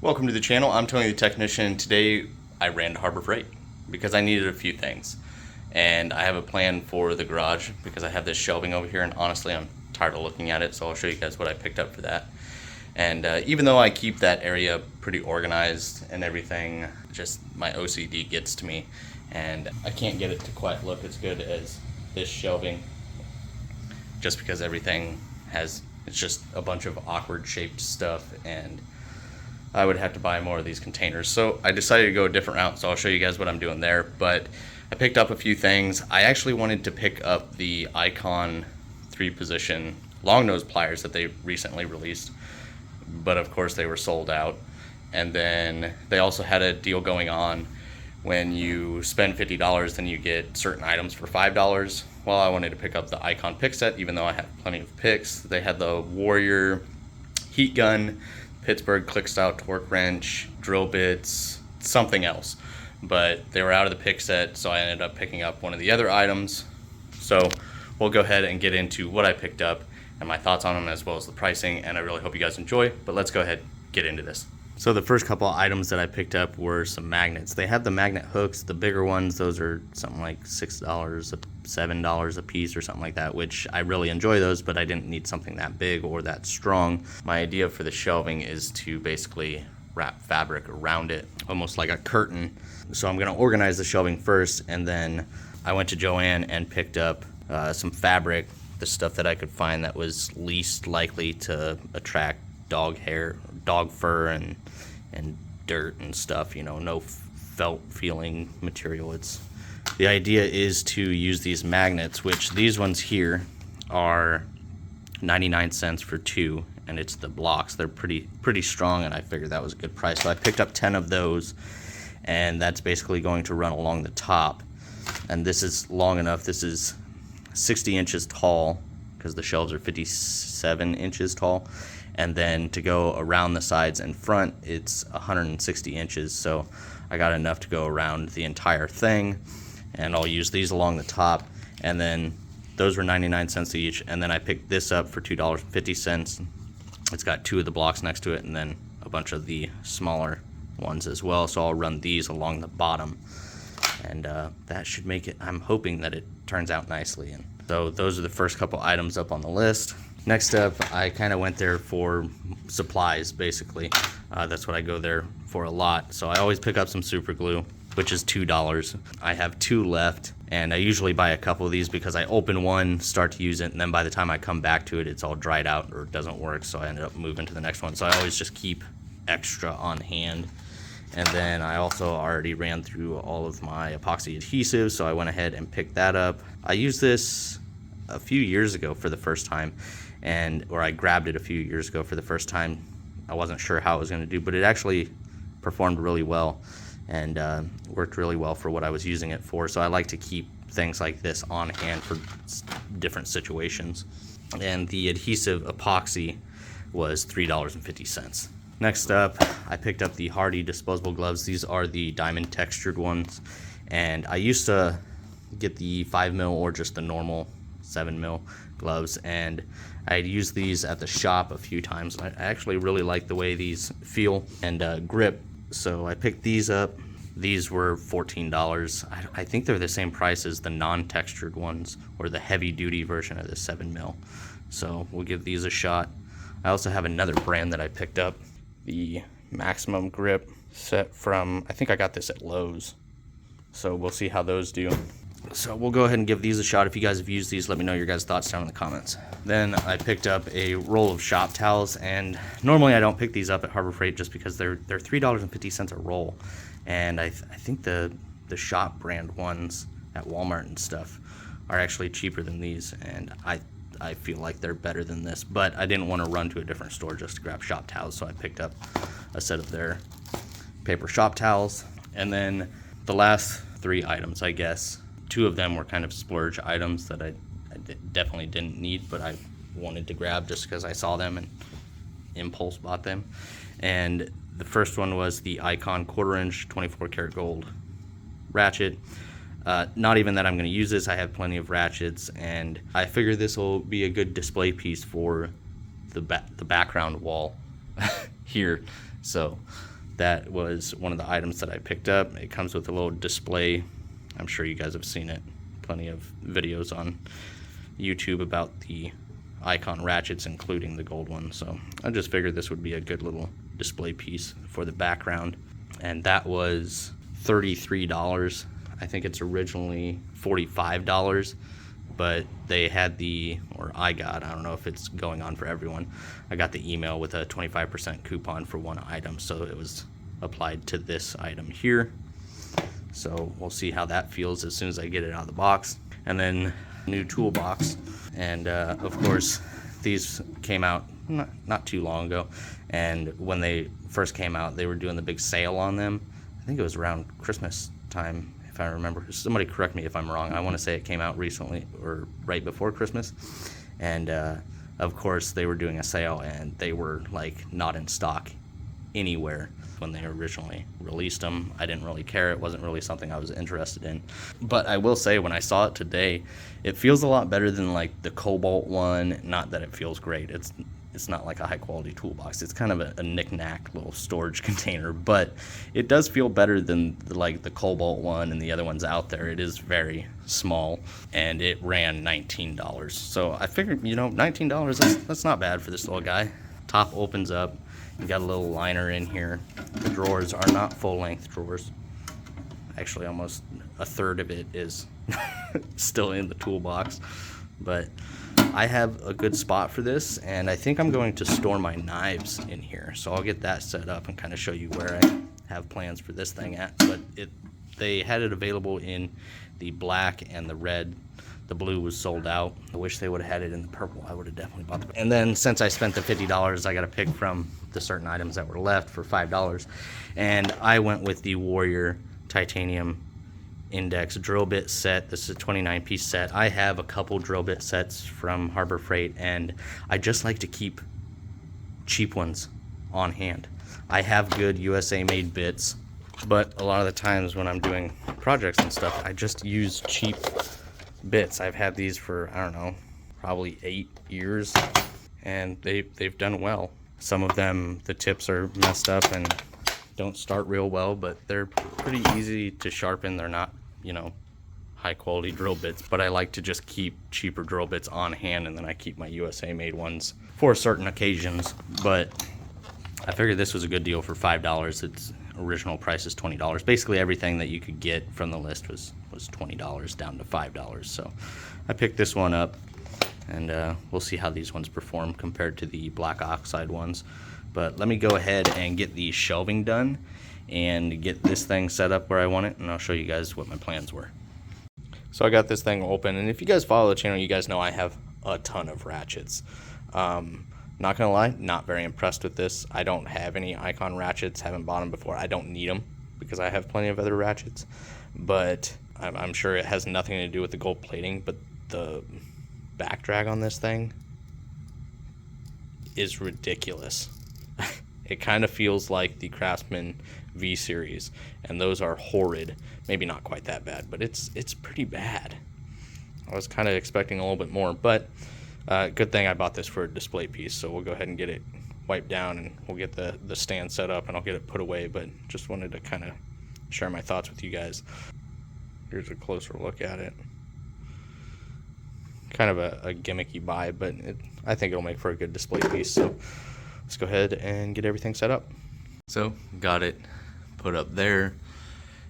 Welcome to the channel. I'm Tony the Technician. Today I ran to Harbor Freight because I needed a few things. And I have a plan for the garage because I have this shelving over here, and honestly I'm tired of looking at it, so I'll show you guys what I picked up for that. And even though I keep that area pretty organized and everything, just my OCD gets to me and I can't get it to quite look as good as this shelving, just because everything has, it's just a bunch of awkward shaped stuff, and I would have to buy more of these containers. So I decided to go a different route, so I'll show you guys what I'm doing there. But I picked up a few things. I actually wanted to pick up the Icon 3-position long nose pliers that they recently released, but of course they were sold out. And then they also had a deal going on when you spend $50, then you get certain items for $5. Well, I wanted to pick up the Icon pick set, even though I have plenty of picks. They had the Warrior heat gun, Pittsburgh click style torque wrench, drill bits, something else, but they were out of the pick set, so I ended up picking up one of the other items. So we'll go ahead and get into what I picked up and my thoughts on them, as well as the pricing, and I really hope you guys enjoy. But let's go ahead and get into this. So the first couple of items that I picked up were some magnets. They have the magnet hooks, the bigger ones. Those are something like $6, $7 a piece or something like that, which I really enjoy those, but I didn't need something that big or that strong. My idea for the shelving is to basically wrap fabric around it, almost like a curtain. So I'm gonna organize the shelving first, and then I went to Joann and picked up some fabric, the stuff that I could find that was least likely to attract dog hair, dog fur, and dirt and stuff, you know, no felt feeling material. The idea is to use these magnets, which these ones here are 99 cents for 2, and it's the blocks. They're pretty strong, and I figured that was a good price. So I picked up 10 of those, and that's basically going to run along the top. And this is long enough. This is 60 inches tall because the shelves are 57 inches tall. And then to go around the sides and front, it's 160 inches. So I got enough to go around the entire thing, and I'll use these along the top. And then those were 99 cents each. And then I picked this up for $2.50. It's got 2 of the blocks next to it, and then a bunch of the smaller ones as well. So I'll run these along the bottom, and that should make it, I'm hoping that it turns out nicely. And so those are the first couple items up on the list. Next up, I kind of went there for supplies, basically. That's what I go there for a lot. So I always pick up some super glue, which is $2. I have 2 left, and I usually buy a couple of these because I open one, start to use it, and then by the time I come back to it, it's all dried out or it doesn't work, so I ended up moving to the next one. So I always just keep extra on hand. And then I also already ran through all of my epoxy adhesives, so I went ahead and picked that up. I used this a few years ago for the first time, or I grabbed it a few years ago for the first time. I wasn't sure how it was going to do, but it actually performed really well and worked really well for what I was using it for. So I like to keep things like this on hand for different situations. And the adhesive epoxy was $3.50. Next up, I picked up the Hardy disposable gloves. These are the diamond textured ones, and I used to get the 5mm or just the normal 7mm gloves, and I'd used these at the shop a few times. I actually really like the way these feel and grip, so I picked these up. These were $14. I think they're the same price as the non-textured ones, or the heavy-duty version of the 7mm, so we'll give these a shot. I also have another brand that I picked up, the Maximum Grip set from, I think I got this at Lowe's, so we'll see how those do. So we'll go ahead and give these a shot. If you guys have used these, let me know your guys' thoughts down in the comments. Then I picked up a roll of shop towels, and normally I don't pick these up at Harbor Freight just because they're $3.50 a roll, and I think the shop brand ones at Walmart and stuff are actually cheaper than these, and I feel like they're better than this, but I didn't want to run to a different store just to grab shop towels, so I picked up a set of their paper shop towels. And then the last 3 items, I guess, 2 of them were kind of splurge items that I definitely didn't need, but I wanted to grab just because I saw them and impulse bought them. And the first one was the Icon 1/4" 24 karat gold ratchet. Not even that I'm going to use this. I have plenty of ratchets, and I figure this will be a good display piece for the background wall here. So that was one of the items that I picked up. It comes with a little display. I'm sure you guys have seen it. Plenty of videos on YouTube about the icon ratchets, including the gold one. So I just figured this would be a good little display piece for the background. And that was $33. I think it's originally $45, but they had I don't know if it's going on for everyone. I got the email with a 25% coupon for one item, so it was applied to this item here. So we'll see how that feels as soon as I get it out of the box. And then new toolbox, and of course these came out not too long ago, and when they first came out they were doing the big sale on them. I think it was around Christmas time, if I remember. Somebody correct me if I'm wrong. I want to say it came out recently or right before Christmas, and of course they were doing a sale, and they were like not in stock anywhere when they originally released them. I didn't really care. It wasn't really something I was interested in. But I will say, when I saw it today, it feels a lot better than like the Cobalt one. Not that it feels great. It's not like a high quality toolbox. It's kind of a knick-knack little storage container, but it does feel better than like the Cobalt one and the other ones out there. It is very small, and it ran $19. So I figured, $19, that's not bad for this little guy. Top opens up. You got a little liner in here. The drawers are not full-length drawers. Actually, almost a third of it is still in the toolbox. But I have a good spot for this, and I think I'm going to store my knives in here. So I'll get that set up and kind of show you where I have plans for this thing at. But they had it available in the black and the red. The blue was sold out. I wish they would have had it in the purple. I would have definitely bought the. And then since I spent the $50, I got to pick from the certain items that were left for $5. And I went with the Warrior Titanium Index drill bit set. This is a 29-piece set. I have a couple drill bit sets from Harbor Freight, and I just like to keep cheap ones on hand. I have good USA made bits, but a lot of the times when I'm doing projects and stuff, I just use cheap bits. I've had these for, I don't know, probably 8 years, and they've done well. Some of them, the tips are messed up and don't start real well, but they're pretty easy to sharpen. They're not, high quality drill bits, but I like to just keep cheaper drill bits on hand, and then I keep my USA made ones for certain occasions. But I figured this was a good deal for $5. Its original price is $20. Basically everything that you could get from the list was $20 down to $5. So I picked this one up, and we'll see how these ones perform compared to the black oxide ones. But let me go ahead and get the shelving done and get this thing set up where I want it, and I'll show you guys what my plans were. So I got this thing open, and if you guys follow the channel, you guys know I have a ton of ratchets. Not gonna lie, not very impressed with this. I don't have any icon ratchets, haven't bought them before. I don't need them because I have plenty of other ratchets, but I'm sure it has nothing to do with the gold plating. But the back drag on this thing is ridiculous. It kind of feels like the Craftsman V series, and those are horrid. Maybe not quite that bad, but it's pretty bad. I was kind of expecting a little bit more, but good thing I bought this for a display piece. So we'll go ahead and get it wiped down, and we'll get the stand set up, and I'll get it put away. But just wanted to kind of share my thoughts with you guys. Here's a closer look at it. Kind of a gimmicky buy, but I think it'll make for a good display piece. So let's go ahead and get everything set up. So got it put up there,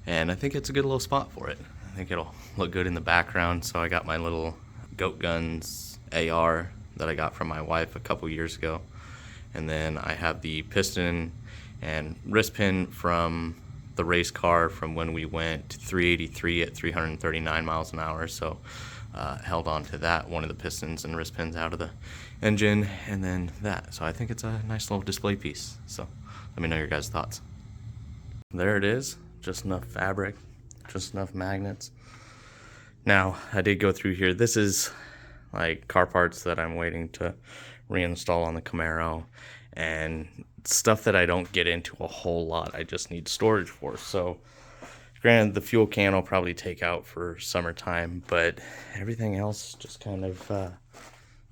and I think it's a good little spot for it. I think it'll look good in the background. So I got my little Goat Guns AR that I got from my wife a couple years ago, and then I have the piston and wrist pin from the race car from when we went 383 at 339 miles an hour. So held on to that, one of the pistons and wrist pins out of the engine, and then that. So I think it's a nice little display piece. So let me know your guys' thoughts. There it is, just enough fabric, just enough magnets. Now I did go through here. This is like car parts that I'm waiting to reinstall on the Camaro, and stuff that I don't get into a whole lot. I just need storage for. So granted, the fuel can I'll probably take out for summertime, but everything else just kind of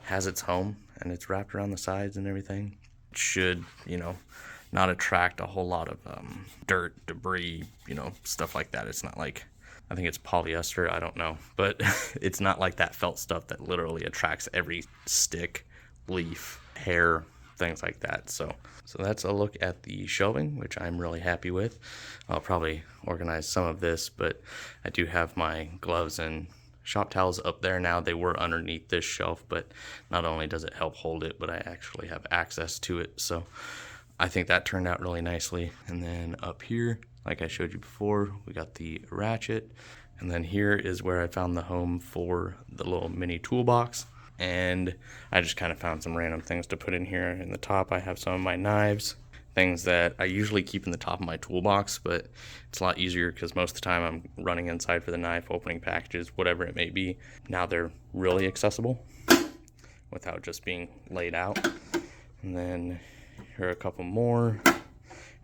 has its home, and it's wrapped around the sides and everything. It should, not attract a whole lot of dirt, debris, you know, stuff like that. It's not like, I think it's polyester, I don't know, but it's not like that felt stuff that literally attracts every stick, leaf, hair, things like that. So that's a look at the shelving, which I'm really happy with. I'll probably organize some of this, but I do have my gloves and shop towels up there now. They were underneath this shelf, but not only does it help hold it, but I actually have access to it. So I think that turned out really nicely. And then up here, like I showed you before, we got the Ratchet. And then here is where I found the home for the little mini toolbox. And I just kind of found some random things to put in here. In the top, I have some of my knives, things that I usually keep in the top of my toolbox, but it's a lot easier because most of the time I'm running inside for the knife, opening packages, whatever it may be. Now they're really accessible without just being laid out. And then here are a couple more.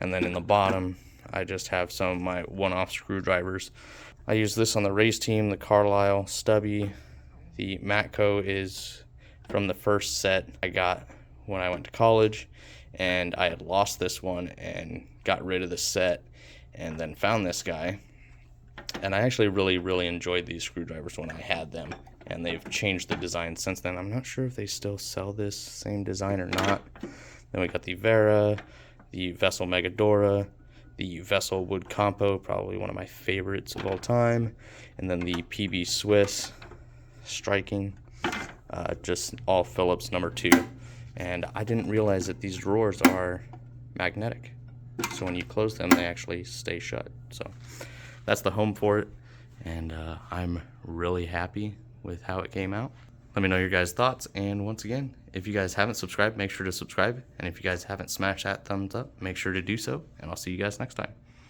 And then in the bottom, I just have some of my one-off screwdrivers. I use this on the race team, the Carlisle Stubby. The Matco is from the first set I got when I went to college, and I had lost this one and got rid of the set and then found this guy. And I actually really enjoyed these screwdrivers when I had them, and they've changed the design since then. I'm not sure if they still sell this same design or not. Then we got the Vera, the Vessel Megadora, the Vessel Wood Compo, probably one of my favorites of all time, and then the PB Swiss Striking, just all Phillips number 2. And I didn't realize that these drawers are magnetic, so when you close them they actually stay shut. So that's the home for it, and I'm really happy with how it came out. Let me know your guys' thoughts, and once again, if you guys haven't subscribed, make sure to subscribe, and if you guys haven't smashed that thumbs up, make sure to do so, and I'll see you guys next time.